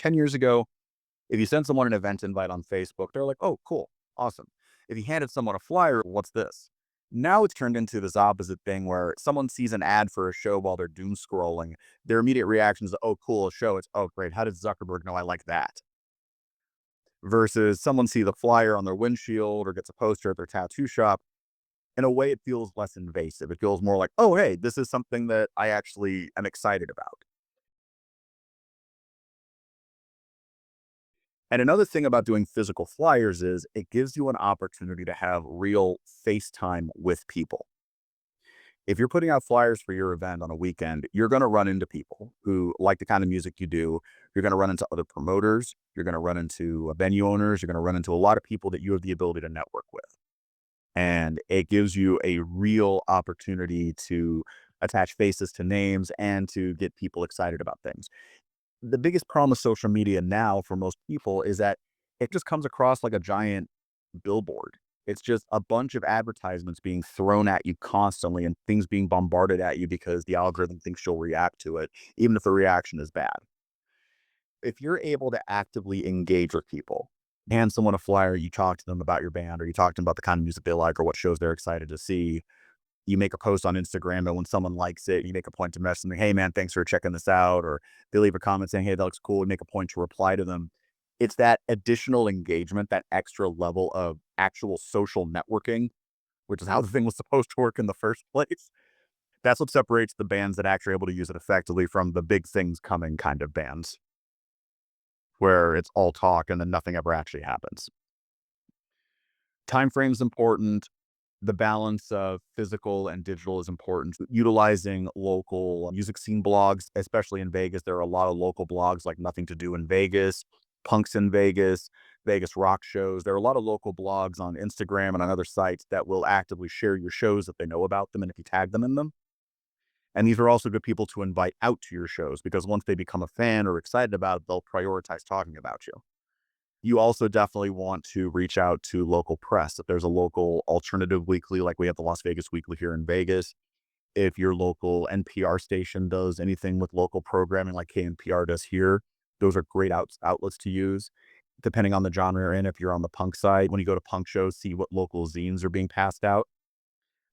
10 years ago, if you sent someone an event invite on Facebook, they're like, oh, cool, awesome. If you handed someone a flyer, what's this? Now it's turned into this opposite thing where someone sees an ad for a show while they're doom scrolling. Their immediate reaction is, oh, cool, a show. It's, oh, great. How did Zuckerberg know I like that? Versus someone see the flyer on their windshield or gets a poster at their tattoo shop. In a way, it feels less invasive. It feels more like, oh, hey, this is something that I actually am excited about. And another thing about doing physical flyers is it gives you an opportunity to have real face time with people. If you're putting out flyers for your event on a weekend, you're going to run into people who like the kind of music you do. You're going to run into other promoters. You're going to run into venue owners. You're going to run into a lot of people that you have the ability to network with. And it gives you a real opportunity to attach faces to names and to get people excited about things. The biggest problem with social media now for most people is that it just comes across like a giant billboard. It's just a bunch of advertisements being thrown at you constantly and things being bombarded at you because the algorithm thinks you'll react to it, even if the reaction is bad. If you're able to actively engage with people, hand someone a flyer, you talk to them about your band, or you talk to them about the kind of music they like or what shows they're excited to see. You make a post on Instagram, and when someone likes it, you make a point to message them, hey man, thanks for checking this out. Or they leave a comment saying, hey, that looks cool, and make a point to reply to them. It's that additional engagement, that extra level of actual social networking, which is how the thing was supposed to work in the first place. That's what separates the bands that actually are able to use it effectively from the big things coming kind of bands, where it's all talk and then nothing ever actually happens. Time frame is important. The balance of physical and digital is important. Utilizing local music scene blogs, especially in Vegas. There are a lot of local blogs like Nothing to Do in Vegas, Punks in Vegas, Vegas rock shows. There are a lot of local blogs on Instagram and on other sites that will actively share your shows if they know about them and if you tag them in them. And these are also good people to invite out to your shows because once they become a fan or excited about it, they'll prioritize talking about you. You also definitely want to reach out to local press. If there's a local alternative weekly, like we have the Las Vegas Weekly here in Vegas, if your local NPR station does anything with local programming like KNPR does here, those are great outlets to use. Depending on the genre you're in, if you're on the punk side, when you go to punk shows, see what local zines are being passed out.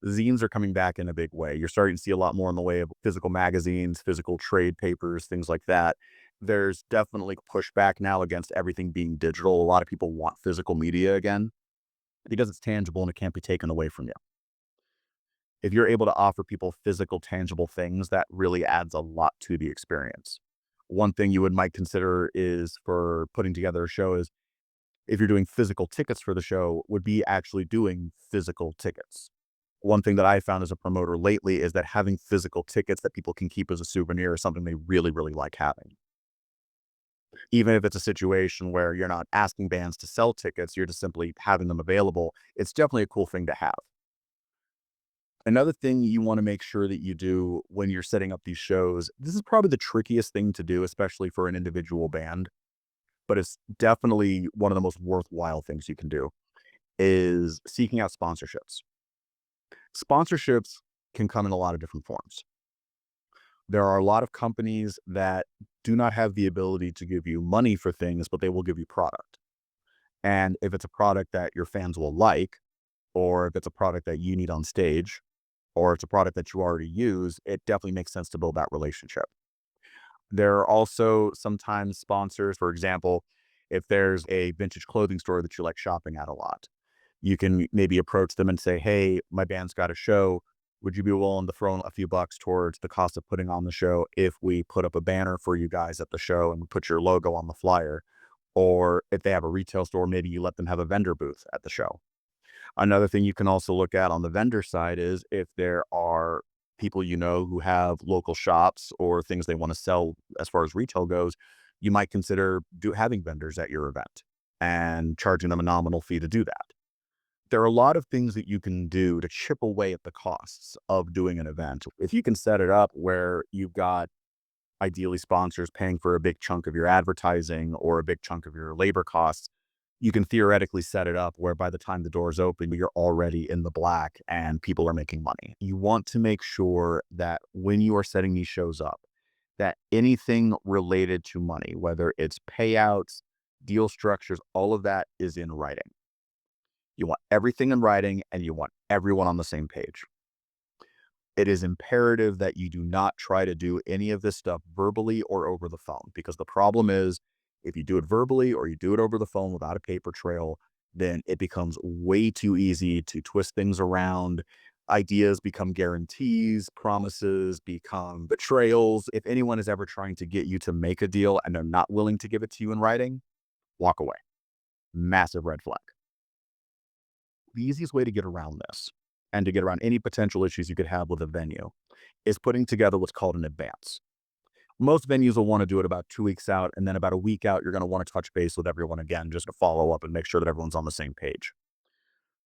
Zines are coming back in a big way. You're starting to see a lot more in the way of physical magazines, physical trade papers, things like that. There's definitely pushback now against everything being digital. A lot of people want physical media again because it's tangible and it can't be taken away from you. If you're able to offer people physical, tangible things, that really adds a lot to the experience. One thing you would might consider is for putting together a show is if you're doing physical tickets for the show, would be actually doing physical tickets. One thing that I found as a promoter lately is that having physical tickets that people can keep as a souvenir is something they really, really like having. Even if it's a situation where you're not asking bands to sell tickets, you're just simply having them available, it's definitely a cool thing to have. Another thing you want to make sure that you do when you're setting up these shows, this is probably the trickiest thing to do, especially for an individual band, but it's definitely one of the most worthwhile things you can do, is seeking out sponsorships. Sponsorships can come in a lot of different forms. There are a lot of companies that do not have the ability to give you money for things, but they will give you product. And if it's a product that your fans will like, or if it's a product that you need on stage, or it's a product that you already use, it definitely makes sense to build that relationship. There are also sometimes sponsors, for example, if there's a vintage clothing store that you like shopping at a lot, you can maybe approach them and say, hey, my band's got a show. Would you be willing to throw in a few bucks towards the cost of putting on the show if we put up a banner for you guys at the show and we put your logo on the flyer? Or if they have a retail store, maybe you let them have a vendor booth at the show. Another thing you can also look at on the vendor side is if there are people you know who have local shops or things they want to sell as far as retail goes, you might consider having vendors at your event and charging them a nominal fee to do that. There are a lot of things that you can do to chip away at the costs of doing an event. If you can set it up where you've got ideally sponsors paying for a big chunk of your advertising or a big chunk of your labor costs, you can theoretically set it up where by the time the doors open, you're already in the black and people are making money. You want to make sure that when you are setting these shows up, that anything related to money, whether it's payouts, deal structures, all of that is in writing. You want everything in writing and you want everyone on the same page. It is imperative that you do not try to do any of this stuff verbally or over the phone, because the problem is if you do it verbally or you do it over the phone without a paper trail, then it becomes way too easy to twist things around. Ideas become guarantees, promises become betrayals. If anyone is ever trying to get you to make a deal and they're not willing to give it to you in writing, walk away. Massive red flag. The easiest way to get around this and to get around any potential issues you could have with a venue is putting together what's called an advance. Most venues will want to do it about 2 weeks out, and then about a week out, you're going to want to touch base with everyone again just to follow up and make sure that everyone's on the same page.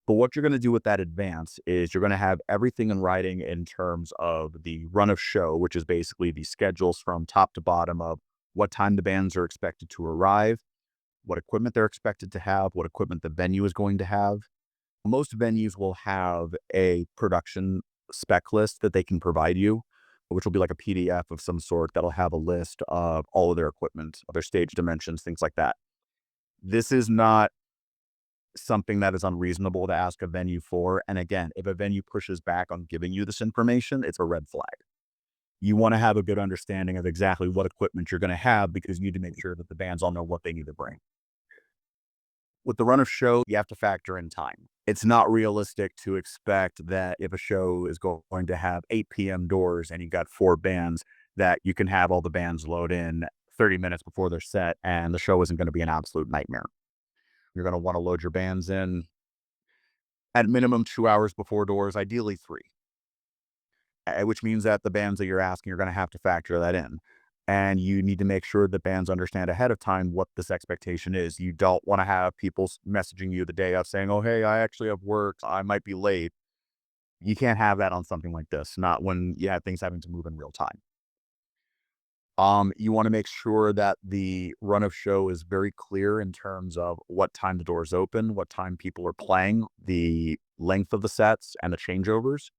But what you're going to do with that advance is you're going to have everything in writing in terms of the run of show, which is basically the schedules from top to bottom of what time the bands are expected to arrive, what equipment they're expected to have, what equipment the venue is going to have. Most venues will have a production spec list that they can provide you, which will be like a PDF of some sort that'll have a list of all of their equipment, their stage dimensions, things like that. This is not something that is unreasonable to ask a venue for. And again, if a venue pushes back on giving you this information, it's a red flag. You want to have a good understanding of exactly what equipment you're going to have because you need to make sure that the bands all know what they need to bring. With the run of show, you have to factor in time. It's not realistic to expect that if a show is going to have 8 p.m. doors and you got 4 bands, that you can have all the bands load in 30 minutes before they're set and the show isn't going to be an absolute nightmare. You're going to want to load your bands in at minimum 2 hours before doors, ideally 3, which means that the bands that you're asking, you're going to have to factor that in. And you need to make sure that bands understand ahead of time what this expectation is. You don't want to have people messaging you the day of saying, oh, hey, I actually have work. I might be late. You can't have that on something like this, not when you have things having to move in real time. You want to make sure that the run of show is very clear in terms of what time the doors open, what time people are playing, the length of the sets, and the changeovers.